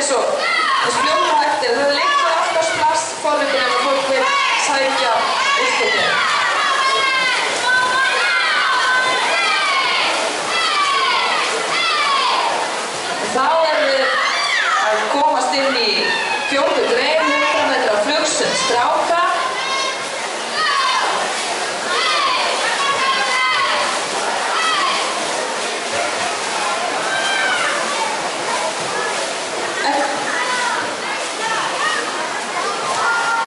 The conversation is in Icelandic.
svo fljótt og hægt er. Það liggur alltaf splass forritunum að fólk vil sækja úrslitin. Þá erum við að komast inn í 4. grein.